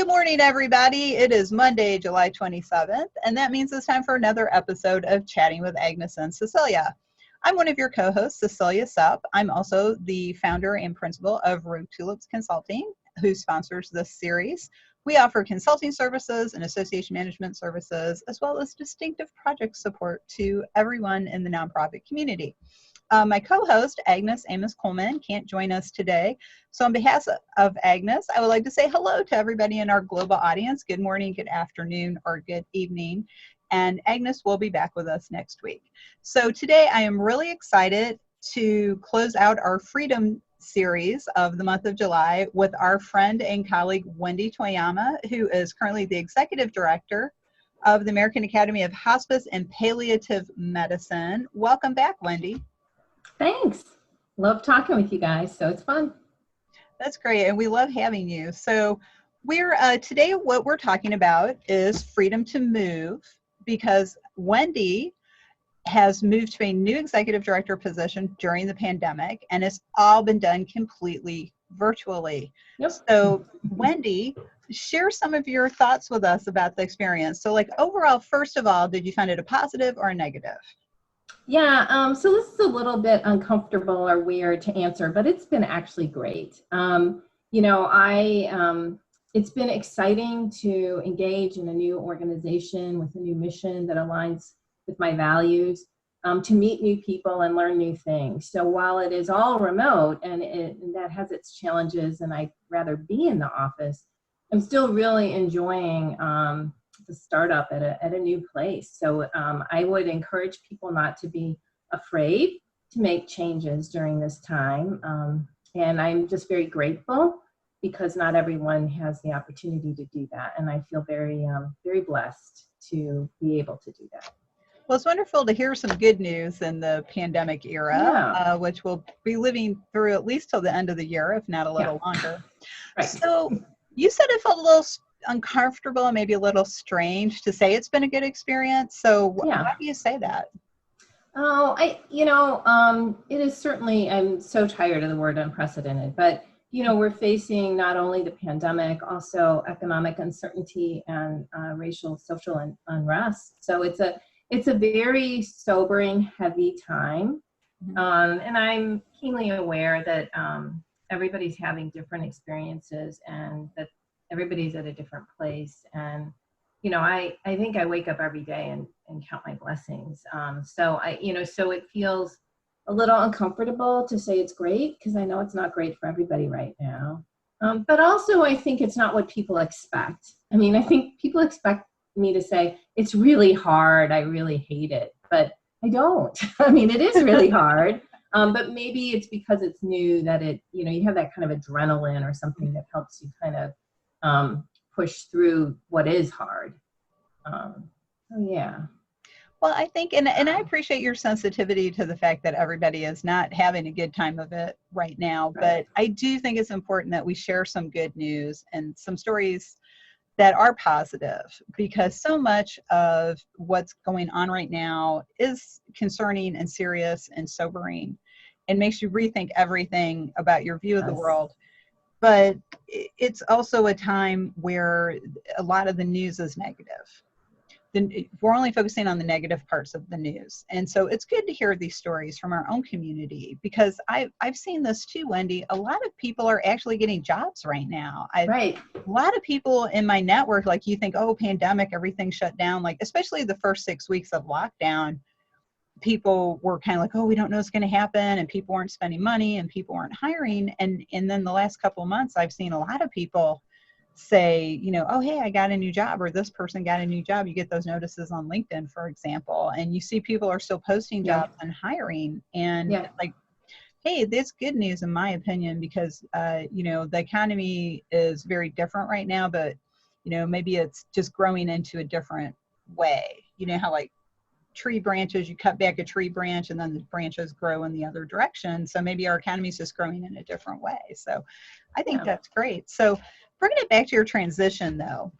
good morning, everybody. It is Monday, July 27th, and that means it's time for another episode of Chatting with Agnes and Cecilia. I'm one of your co-hosts, Cecilia Supp. I'm also the founder and principal of Rogue Tulips Consulting, who sponsors this series. We offer consulting services and association management services, as well as distinctive project support to everyone in the nonprofit community. My co-host, Agnes Amos Coleman, can't join us today. So on behalf of Agnes, I would like to say hello to everybody in our global audience. Good morning, good afternoon, or good evening. And Agnes will be back with us next week. So today I am really excited to close out our Freedom series of the month of July with our friend and colleague, Wendy Toyama, who is currently the Executive Director of the American Academy of Hospice and Palliative Medicine. Welcome back, Wendy. Thanks. Love talking with you guys, so it's fun. That's great, and we love having you. So we're today what we're talking about is freedom to move, because Wendy has moved to a new executive director position during the pandemic, and it's all been done completely virtually. Yep. So Wendy, share some of your thoughts with us about the experience. So like overall, first of all, did you find it a positive or a negative? Yeah, so this is a little bit uncomfortable or weird to answer, but it's been actually great. It's been exciting to engage in a new organization with a new mission that aligns with my values, to meet new people and learn new things. So while it is all remote and that has its challenges and I'd rather be in the office, I'm still really enjoying the startup at a new place. So I would encourage people not to be afraid to make changes during this time. And I'm just very grateful because not everyone has the opportunity to do that. And I feel very, very blessed to be able to do that. Well, it's wonderful to hear some good news in the pandemic era, which we'll be living through at least till the end of the year, if not a little longer. Right. So you said it felt a little uncomfortable and maybe a little strange to say it's been a good experience. So why do you say that? Oh, it is certainly, I'm so tired of the word unprecedented, but we're facing not only the pandemic, also economic uncertainty and racial, social unrest. So it's a very sobering, heavy time. And I'm keenly aware that everybody's having different experiences and that everybody's at a different place. And, I think I wake up every day and count my blessings. So it feels a little uncomfortable to say it's great because I know it's not great for everybody right now. But also I think it's not what people expect. I mean, I think people expect me to say, it's really hard, I really hate it, but I don't. I mean, it is really hard. But maybe it's because it's new that you have that kind of adrenaline or something that helps you kind of push through what is hard. Well, I think, and I appreciate your sensitivity to the fact that everybody is not having a good time of it right now, but I do think it's important that we share some good news and some stories that are positive, because so much of what's going on right now is concerning and serious and sobering and makes you rethink everything about your view of the world. But it's also a time where a lot of the news is negative. We're only focusing on the negative parts of the news. And so it's good to hear these stories from our own community, because I've seen this too, Wendy. A lot of people are actually getting jobs right now. A lot of people in my network, like you think, oh, pandemic, everything shut down. Like, especially the first 6 weeks of lockdown, people were kind of like, oh, we don't know what's going to happen. And people weren't spending money and people weren't hiring. And then the last couple of months, I've seen a lot of people say, oh, hey, I got a new job, or this person got a new job. You get those notices on LinkedIn, for example, and you see people are still posting jobs and hiring. And like, hey, that's good news in my opinion, because, the economy is very different right now, but, maybe it's just growing into a different way. You know how like tree branches, you cut back a tree branch and then the branches grow in the other direction. So maybe our economy is just growing in a different way. So I think that's great. So bringing it back to your transition though,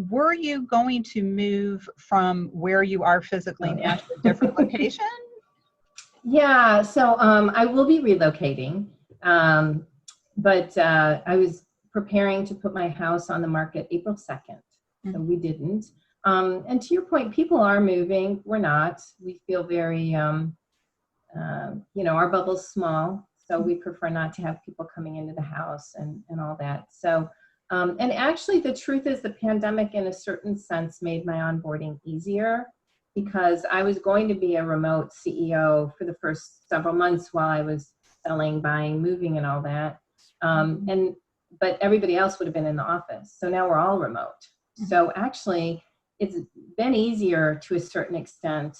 were you going to move from where you are physically now to a different location? Yeah, so I will be relocating, but I was preparing to put my house on the market April 2nd. So we didn't. And to your point, people are moving. We're not. We feel very, you know, our bubble's small, so we prefer not to have people coming into the house and all that. So, and actually the truth is the pandemic in a certain sense made my onboarding easier, because I was going to be a remote CEO for the first several months while I was selling, buying, moving and all that. But everybody else would have been in the office. So now we're all remote. So actually it's been easier to a certain extent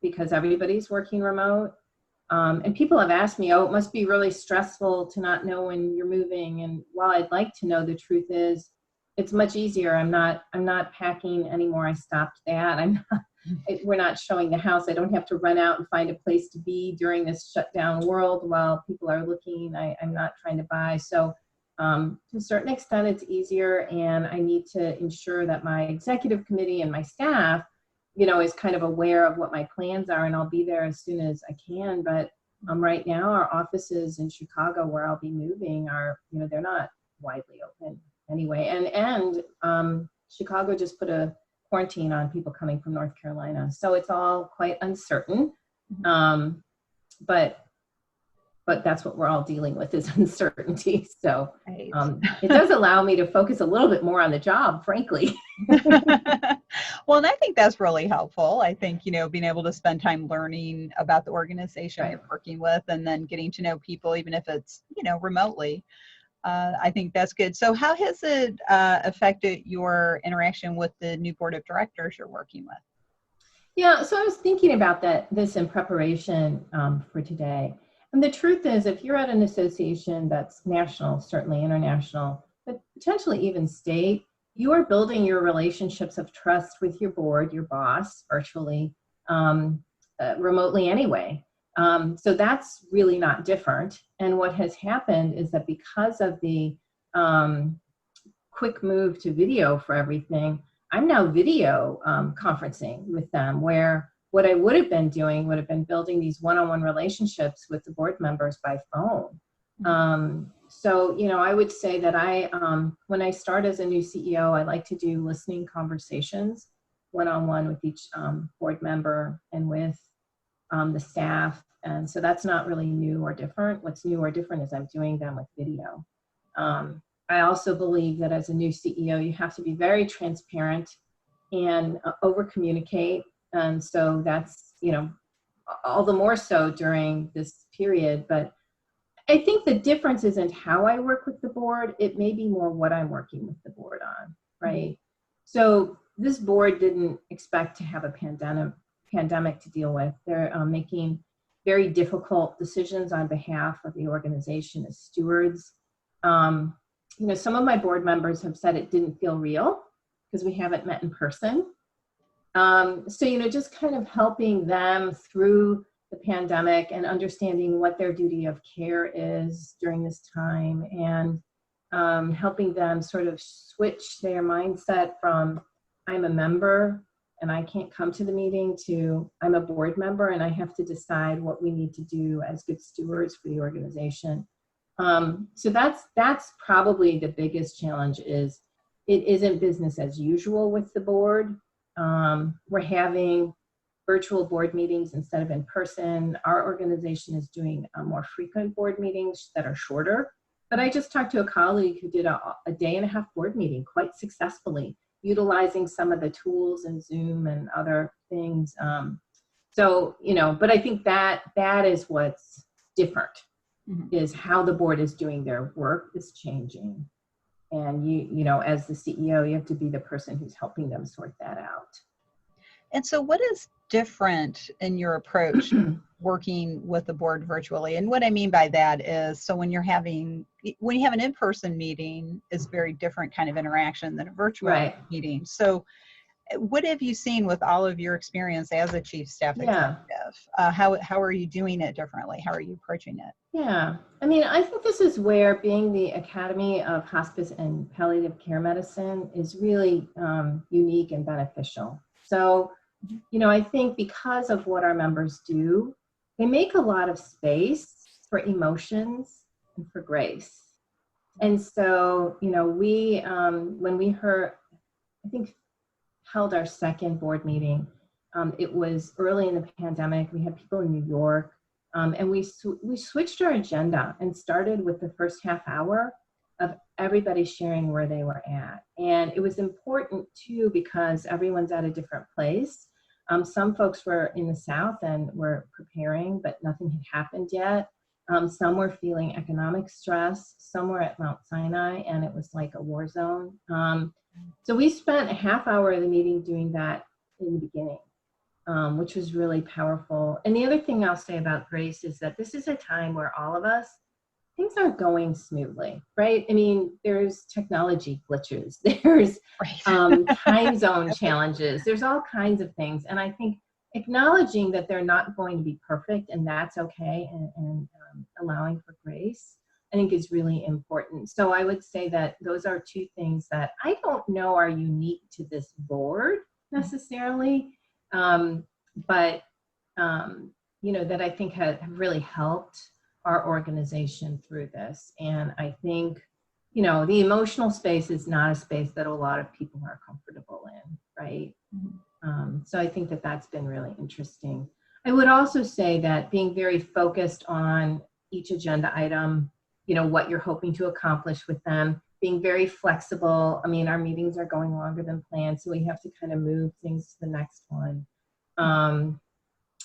because everybody's working remote. And people have asked me, oh, it must be really stressful to not know when you're moving. And while I'd like to know, the truth is it's much easier. I'm not packing anymore. I stopped that. We're not showing the house. I don't have to run out and find a place to be during this shutdown world while people are looking. I'm not trying to buy. So to a certain extent, it's easier. And I need to ensure that my executive committee and my staff, you know, is kind of aware of what my plans are, and I'll be there as soon as I can. But right now, our offices in Chicago, where I'll be moving, are, you know, they're not widely open anyway. And Chicago just put a quarantine on people coming from North Carolina, so it's all quite uncertain. But that's what we're all dealing with, is uncertainty. So it does allow me to focus a little bit more on the job, frankly. Well, and I think that's really helpful. I think, you know, being able to spend time learning about the organization you're working with, and then getting to know people, even if it's, you know, remotely. I think that's good. So how has it affected your interaction with the new board of directors you're working with? Yeah, so I was thinking about this in preparation for today. And the truth is, if you're at an association that's national, certainly international, but potentially even state, you are building your relationships of trust with your board, your boss, virtually, remotely anyway. So that's really not different. And what has happened is that because of the quick move to video for everything, I'm now video conferencing with them, where what I would have been doing would have been building these one-on-one relationships with the board members by phone. So, you know, I would say that when I start as a new CEO, I like to do listening conversations one-on-one with each board member and with the staff. And so that's not really new or different. What's new or different is I'm doing them with video. I also believe that as a new CEO, you have to be very transparent and over-communicate. And so that's, you know, all the more so during this period. But I think the difference isn't how I work with the board. It may be more what I'm working with the board on, right? So this board didn't expect to have a pandemic to deal with. They're making very difficult decisions on behalf of the organization as stewards. You know, some of my board members have said it didn't feel real because we haven't met in person. So, you know, just kind of helping them through the pandemic and understanding what their duty of care is during this time, and helping them sort of switch their mindset from I'm a member and I can't come to the meeting to I'm a board member and I have to decide what we need to do as good stewards for the organization. So that's probably the biggest challenge. Is it isn't business as usual with the board. We're having virtual board meetings instead of in person. Our organization is doing more frequent board meetings that are shorter. But I just talked to a colleague who did a day-and-a-half board meeting quite successfully, utilizing some of the tools in Zoom and other things. So, you know, but I think that is what's different, is how the board is doing their work is changing. And you know, as the CEO, you have to be the person who's helping them sort that out. And so what is different in your approach working with the board virtually? And what I mean by that is, so when you have an in-person meeting, is very different kind of interaction than a virtual meeting. So what have you seen with all of your experience as a chief staff executive? How are you doing it differently? How are you approaching it? Yeah, I mean, I think this is where being the Academy of Hospice and Palliative Care Medicine is really unique and beneficial. So, you know, I think because of what our members do, they make a lot of space for emotions and for grace. And so, you know, we, when we heard, I think, held our second board meeting, it was early in the pandemic. We had people in New York, and we switched our agenda and started with the first half hour of everybody sharing where they were at. And it was important too, because everyone's at a different place. Some folks were in the South and were preparing, but nothing had happened yet. Some were feeling economic stress. Some were at Mount Sinai, and it was like a war zone. So we spent a half hour of the meeting doing that in the beginning, which was really powerful. And the other thing I'll say about grace is that this is a time where all of us, things aren't going smoothly, right? I mean, there's technology glitches, there's time zone challenges, there's all kinds of things. And I think acknowledging that they're not going to be perfect, and that's okay, and allowing for grace, I think is really important. So I would say that those are two things that I don't know are unique to this board necessarily, but you know, that I think have really helped our organization through this. And I think, you know, the emotional space is not a space that a lot of people are comfortable in, right? So I think that that's been really interesting. I would also say that being very focused on each agenda item, you know, what you're hoping to accomplish with them, being very flexible. I mean, our meetings are going longer than planned, so we have to kind of move things to the next one.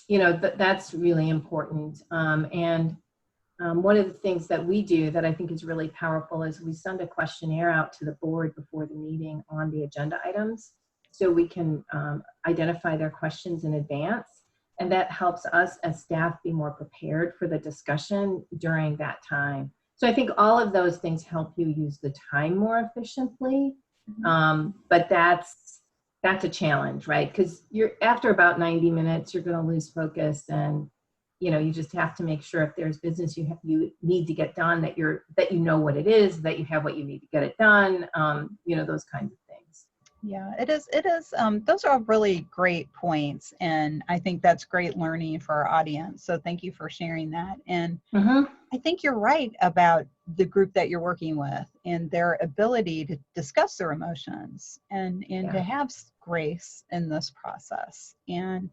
You know, that's really important. One of the things that we do that I think is really powerful is we send a questionnaire out to the board before the meeting on the agenda items, so we can identify their questions in advance. And that helps us as staff be more prepared for the discussion during that time. So I think all of those things help you use the time more efficiently. But that's a challenge, right? Because you're, after about 90 minutes, you're going to lose focus, and you know, you just have to make sure if there's business you need to get done, that you know what it is, that you have what you need to get it done. You know, those kinds of things. Yeah, it is. Those are all really great points. And I think that's great learning for our audience. So thank you for sharing that. And I think you're right about the group that you're working with and their ability to discuss their emotions and to have grace in this process. And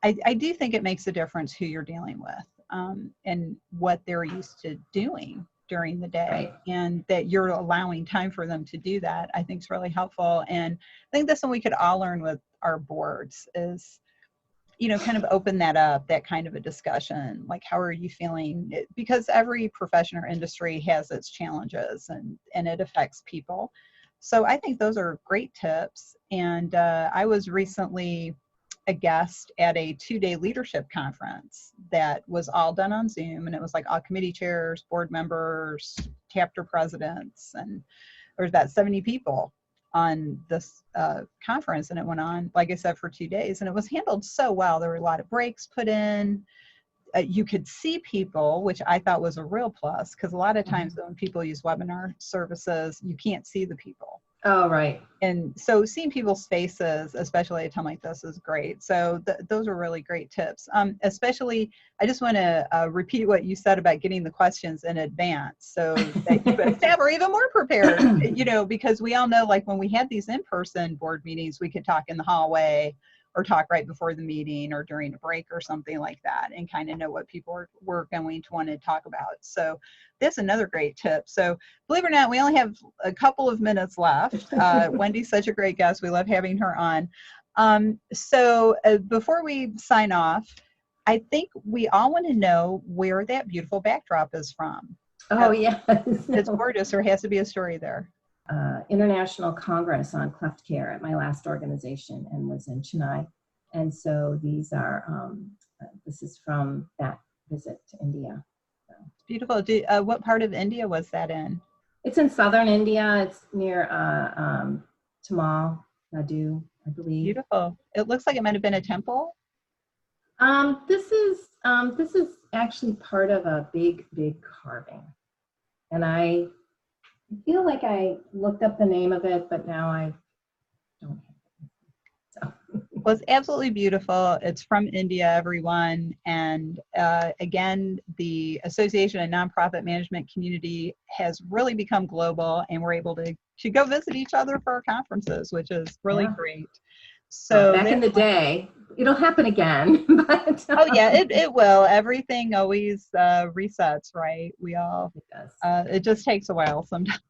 I do think it makes a difference who you're dealing with, and what they're used to doing during the day, and that you're allowing time for them to do that, I think is really helpful. And I think that's what we could all learn with our boards is, you know, kind of open that up, that kind of a discussion, like, how are you feeling? Because every profession or industry has its challenges, and it affects people. So I think those are great tips. And I was recently a guest at a 2-day leadership conference that was all done on Zoom, and it was like all committee chairs, board members, chapter presidents, and there was about 70 people on this conference, and it went on, like I said, for 2 days, and it was handled so well. There were a lot of breaks put in. You could see people, which I thought was a real plus, because a lot of times when people use webinar services, you can't see the people. Oh, right. And so seeing people's faces, especially at a time like this, is great. So those are really great tips. Especially, I just want to repeat what you said about getting the questions in advance, so that you as staff are even more prepared, you know, because we all know, like when we had these in-person board meetings, we could talk in the hallway or talk right before the meeting or during a break or something like that, and kind of know what people were going to want to talk about. So that's another great tip. So believe it or not, we only have a couple of minutes left. Wendy's such a great guest. We love having her on. So before we sign off, I think we all want to know where that beautiful backdrop is from. Oh, yes. It's gorgeous. There has to be a story there. International Congress on Cleft Care at my last organization, and was in Chennai. And so these are, this is from that visit to India. So. Beautiful. What part of India was that in? It's in southern India. It's near Tamil Nadu, I believe. Beautiful. It looks like it might have been a temple. This is actually part of a big carving, and I feel like I looked up the name of it, but now I don't have it. So. Well, it's absolutely beautiful. It's from India, everyone. And again, the Association and Nonprofit Management Community has really become global, and we're able to go visit each other for our conferences, which is really Yeah. great. Well, So back in the day, it'll happen again. But oh yeah, it will. Everything always resets, right? We all, it does. it just takes a while sometimes.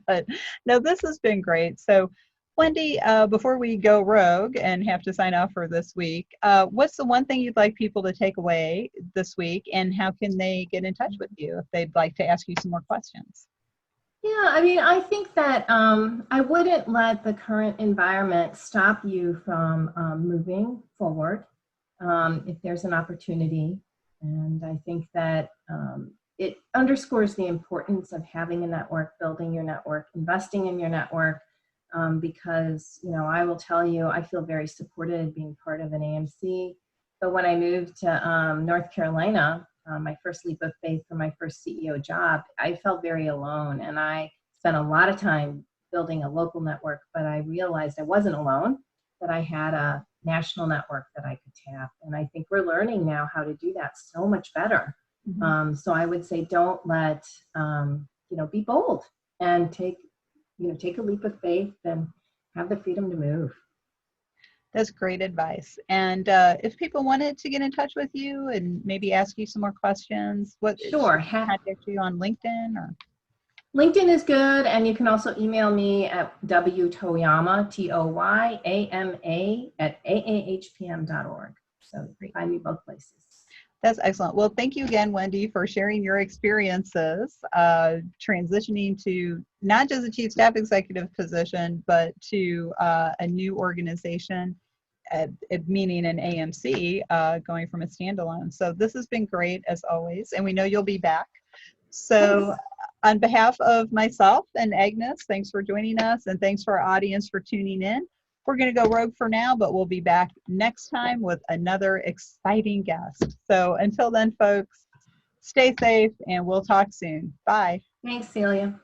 But no, this has been great. So Wendy, before we go rogue and have to sign off for this week, what's the one thing you'd like people to take away this week, and how can they get in touch with you if they'd like to ask you some more questions? Yeah, I mean, I think that I wouldn't let the current environment stop you from moving forward if there's an opportunity. And I think that it underscores the importance of having a network, building your network, investing in your network, because, you know, I will tell you, I feel very supported being part of an AMC. But when I moved to North Carolina, my first leap of faith for my first CEO job, I felt very alone. And I spent a lot of time building a local network, but I realized I wasn't alone, that I had a national network that I could tap. And I think we're learning now how to do that so much better. Mm-hmm. So I would say, don't let, be bold and take a leap of faith and have the freedom to move. That's great advice. And if people wanted to get in touch with you and maybe ask you some more questions, what should Sure. they contact you on LinkedIn or? LinkedIn is good, and you can also email me at wtoyama, Toyama, at aahpm.org. So find me both places. That's excellent. Well, thank you again, Wendy, for sharing your experiences transitioning to not just a chief staff executive position, but to a new organization, meaning an AMC, going from a standalone. So this has been great as always, and we know you'll be back. So Thanks. on behalf of myself and Agnes, thanks for joining us, and thanks for our audience for tuning in. We're going to go rogue for now, but we'll be back next time with another exciting guest. So until then, folks, stay safe, and we'll talk soon. Bye. Thanks, Celia.